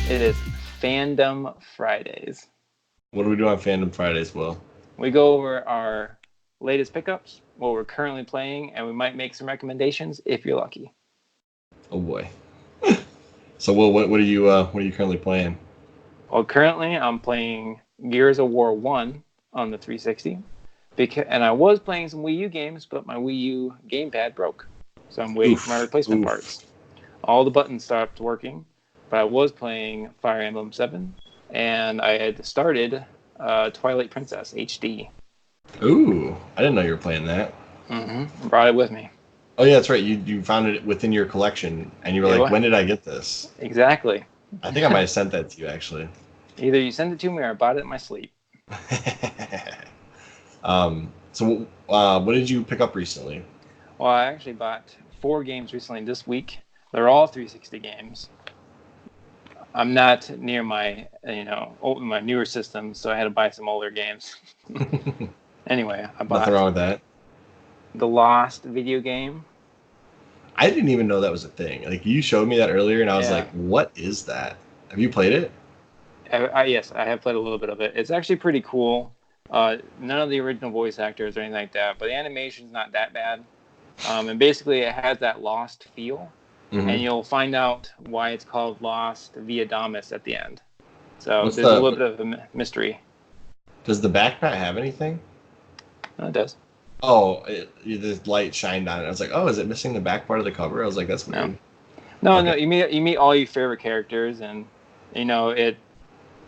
It is Fandom Fridays. What do we do on Fandom Fridays, Will? We go over our latest pickups, what we're currently playing, and we might make some recommendations if you're lucky. Oh boy. So, Will, what are you currently playing? Well, currently I'm playing Gears of War 1 on the 360, and I was playing some Wii U games, but my Wii U gamepad broke, so I'm waiting for my replacement parts. All the buttons stopped working, but I was playing Fire Emblem 7, and I had started Twilight Princess HD. Ooh, I didn't know you were playing that. Mm-hmm. Brought it with me. Oh yeah, that's right. You found it within your collection, and you were like, "When did I get this?" Exactly. I think I might have sent that to you actually. Either you sent it to me or I bought it in my sleep. So what did you pick up recently? Well, I actually bought 4 games recently this week. They're all 360 games. I'm not near my my newer system, so I had to buy some older games. Anyway, I bought Nothing wrong with that. the Lost video game. I didn't even know that was a thing. Like, you showed me that earlier, and I was like, "What is that?" Have you played it? Yes, I have played a little bit of it. It's actually pretty cool. None of the original voice actors or anything like that, but the animation's not that bad. And basically, it has that Lost feel, and you'll find out why it's called Lost via Damas at the end. So there's a little bit of a mystery. Does the backpack have anything? No, it does. Oh, the light shined on it. I was like, "Oh, is it missing the back part of the cover?" I was like, "That's weird." No. You meet all your favorite characters, and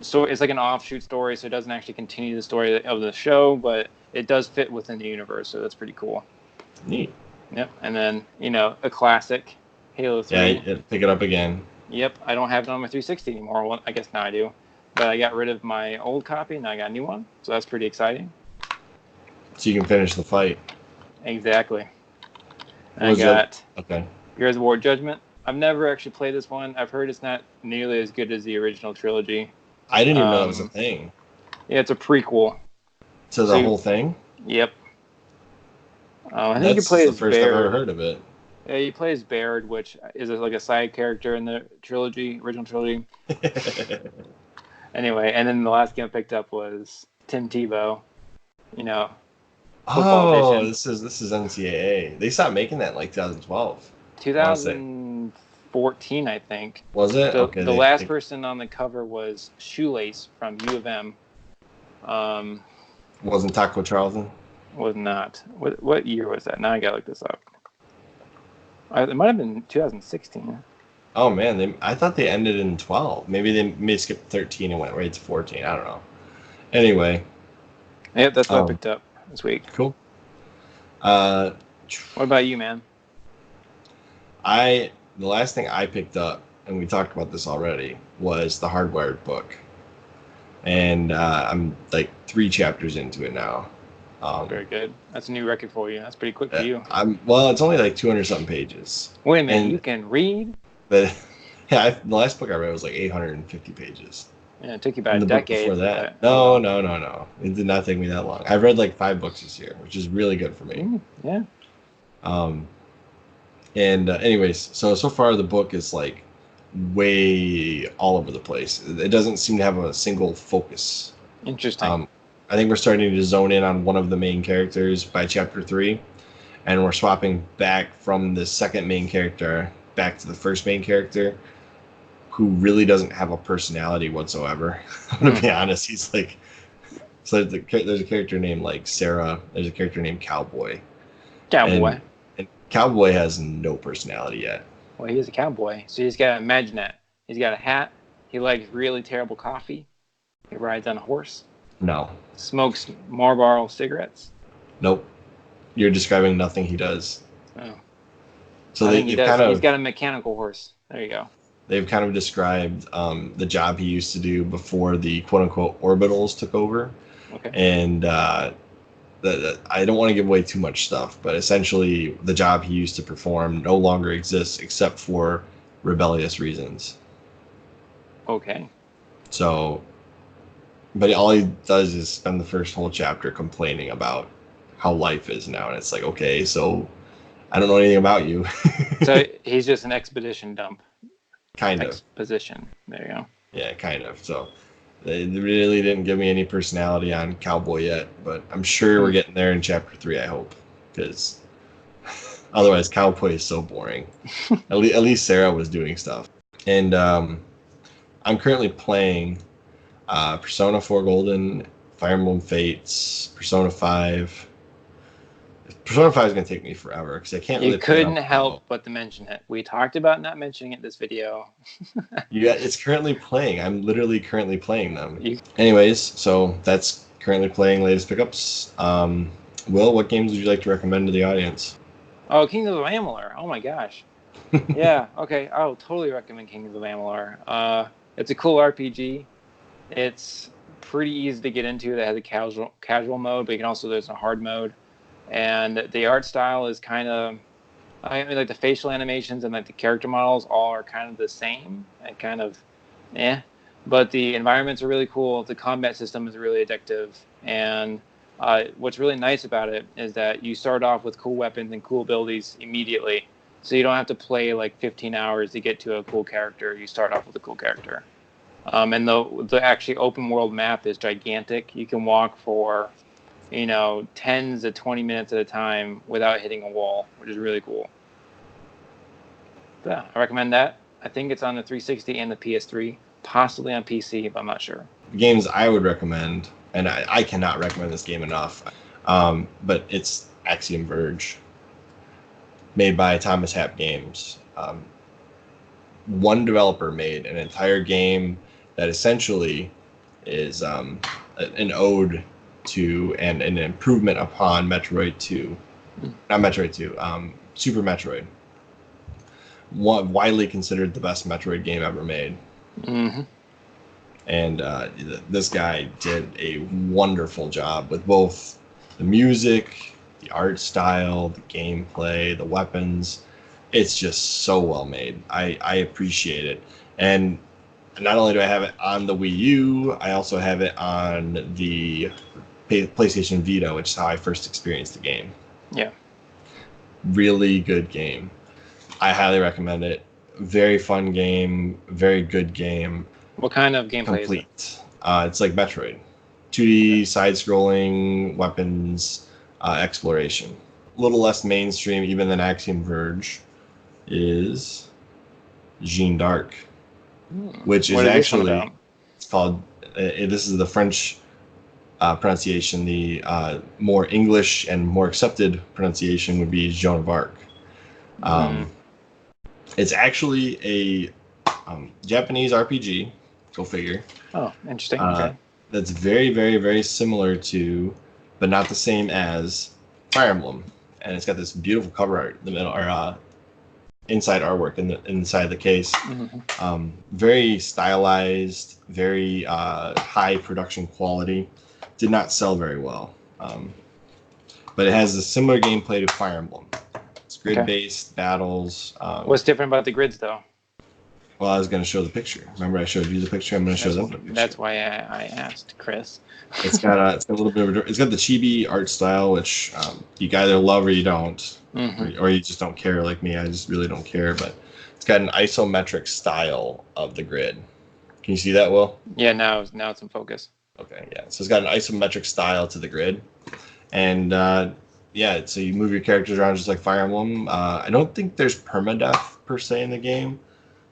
so it's like an offshoot story, so it doesn't actually continue the story of the show, but it does fit within the universe, so that's pretty cool. Neat. Yep, and then a classic, Halo 3. Yeah, pick it up again. Yep, I don't have it on my 360 anymore. Well, I guess now I do, but I got rid of my old copy and I got a new one, so that's pretty exciting. So you can finish the fight. Exactly. And I got Gears of War Judgment. I've never actually played this one. I've heard it's not nearly as good as the original trilogy. I didn't even know that was a thing. Yeah, it's a prequel. So the whole thing? Yep. I think you play as the first I've ever heard of it. Yeah, you play as Baird, which is like a side character in the original trilogy. Anyway, and then the last game I picked up was Tim Tebow. Football edition. This is NCAA. They stopped making that in like 2012. 2014, I think. Was it? The last person on the cover was Shoelace from U of M. Wasn't Taco Charlton? Was not. What year was that? Now I gotta look this up. It might have been 2016. Oh man, I thought they ended in 12. Maybe they may skip 13 and went right to 14. I don't know. Anyway. Yep, that's what I picked up this week. Cool. What about you, man? The last thing I picked up, and we talked about this already, was the Hardwired book. And I'm like 3 chapters into it now. Very good. That's a new record for you. That's pretty quick for you. It's only like 200 something pages. Wait a minute, you can read? But yeah, the last book I read was like 850 pages. Yeah, it took you about a decade. Before that. No. It did not take me that long. I've read like 5 books this year, which is really good for me. Yeah. Anyways, so far the book is like way all over the place. It doesn't seem to have a single focus. Interesting. I think we're starting to zone in on one of the main characters by chapter 3, and we're swapping back from the second main character back to the first main character, who really doesn't have a personality whatsoever. I'm gonna be honest. He's like, there's a character named like Sarah. There's a character named Cowboy. Cowboy. And Cowboy has no personality yet. Well, he's a cowboy, so you just gotta imagine that. He's got a hat. He likes really terrible coffee. He rides on a horse. No. Smokes Marlboro cigarettes. Nope. You're describing nothing he does. Oh. So he's got a mechanical horse. There you go. They've kind of described the job he used to do before the quote-unquote orbitals took over. Okay. And I don't want to give away too much stuff, but essentially the job he used to perform no longer exists except for rebellious reasons. Okay. So, but all he does is spend the first whole chapter complaining about how life is now. And it's like, okay, so I don't know anything about you. So he's just an expedition dump. Kind of. Exposition. There you go. Yeah, kind of. So they really didn't give me any personality on Cowboy yet, but I'm sure we're getting there in Chapter 3, I hope. Because otherwise, Cowboy is so boring. At least Sarah was doing stuff. And I'm currently playing Persona 4 Golden, Fire Emblem Fates, Persona 5. Persona 5 is going to take me forever because I can't really. You couldn't help but to mention it. We talked about not mentioning it this video. Yeah, it's currently playing. I'm literally currently playing them. Anyways, so that's currently playing latest pickups. Will, what games would you like to recommend to the audience? Oh, Kingdoms of Amalur. Oh my gosh. Yeah, okay. I'll totally recommend Kingdoms of Amalur. It's a cool RPG. It's pretty easy to get into. That has a casual mode, but you can also, there's a hard mode. And the art style is kind of, I mean, like the facial animations and like the character models all are kind of the same and kind of, but the environments are really cool. The combat system is really addictive, and what's really nice about it is that you start off with cool weapons and cool abilities immediately, so you don't have to play like 15 hours to get to a cool character. You start off with a cool character, and the actually open world map is gigantic. You can walk for 10s to 20 minutes at a time without hitting a wall, which is really cool. Yeah, I recommend that. I think it's on the 360 and the PS3, possibly on PC, but I'm not sure. Games I would recommend, and I cannot recommend this game enough, but it's Axiom Verge, made by Thomas Happ Games. One developer made an entire game that essentially is an ode to and an improvement upon Metroid 2. Not Metroid 2, Super Metroid. Widely considered the best Metroid game ever made. Mm-hmm. And this guy did a wonderful job with both the music, the art style, the gameplay, the weapons. It's just so well made. I appreciate it. And not only do I have it on the Wii U, I also have it on the PlayStation Vita, which is how I first experienced the game. Yeah. Really good game. I highly recommend it. Very fun game, very good game. What kind of gameplay Complete. is it? It's like Metroid. 2D, side-scrolling, weapons, exploration. A little less mainstream even than Axiom Verge is Jeanne d'Arc, which is actually, it's called, this is the French pronunciation. The more English and more accepted pronunciation would be Joan of Arc. It's actually a Japanese RPG. Go figure. Oh, interesting. Okay. That's very, very, very similar to, but not the same as, Fire Emblem. And it's got this beautiful cover art in the middle, or inside artwork inside the case. Mm-hmm. Very stylized, very high production quality. Did not sell very well, but it has a similar gameplay to Fire Emblem. It's grid-based battles. What's different about the grids, though? Well, I was going to show the picture. Remember, I showed you the picture. I'm going to show them the picture. That's why I asked Chris. It's got a little bit of it's got the chibi art style, which you either love or you don't, mm-hmm. or you just don't care like me. I just really don't care. But it's got an isometric style of the grid. Can you see that, Will? Yeah, now it's in focus. Okay, yeah. So it's got an isometric style to the grid, and so you move your characters around just like Fire Emblem. I don't think there's permadeath per se in the game,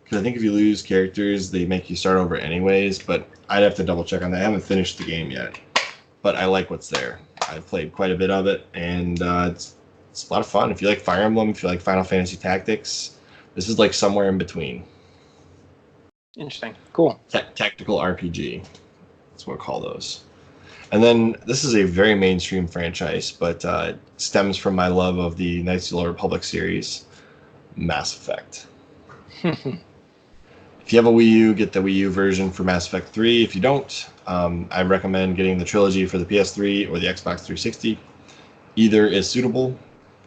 because I think if you lose characters, they make you start over anyways. But I'd have to double check on that. I haven't finished the game yet, but I like what's there. I've played quite a bit of it, and it's a lot of fun. If you like Fire Emblem, if you like Final Fantasy Tactics, this is like somewhere in between. Interesting. Cool. Tactical RPG. That's what we call those. And then this is a very mainstream franchise, but stems from my love of the Knights of the Old Republic series, Mass Effect. If you have a Wii U, get the Wii U version for Mass Effect 3. If you don't, I recommend getting the trilogy for the PS3 or the Xbox 360. Either is suitable.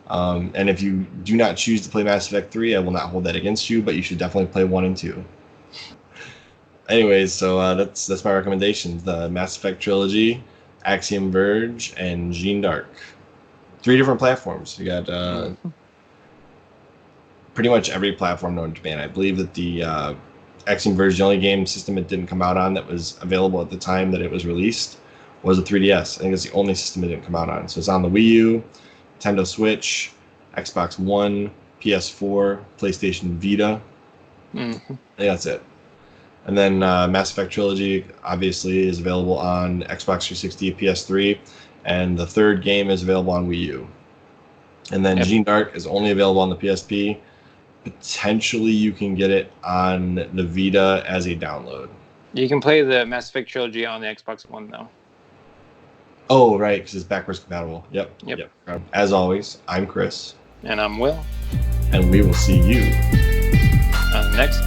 And if you do not choose to play Mass Effect 3, I will not hold that against you, but you should definitely play 1 and 2. Anyways, so that's my recommendations. The Mass Effect trilogy, Axiom Verge, and Jeanne d'Arc. 3 different platforms. You got pretty much every platform known to man. I believe that the Axiom Verge, the only game system it didn't come out on that was available at the time that it was released was a 3DS. I think it's the only system it didn't come out on. So it's on the Wii U, Nintendo Switch, Xbox One, PS4, PlayStation Vita. I think that's it. And then Mass Effect Trilogy obviously is available on Xbox 360, PS3, and the third game is available on Wii U. And then Gene Dark is only available on the PSP. Potentially you can get it on the Vita as a download. You can play the Mass Effect Trilogy on the Xbox One, though. Oh, right, because it's backwards compatible. Yep. As always, I'm Chris. And I'm Will. And we will see you on the next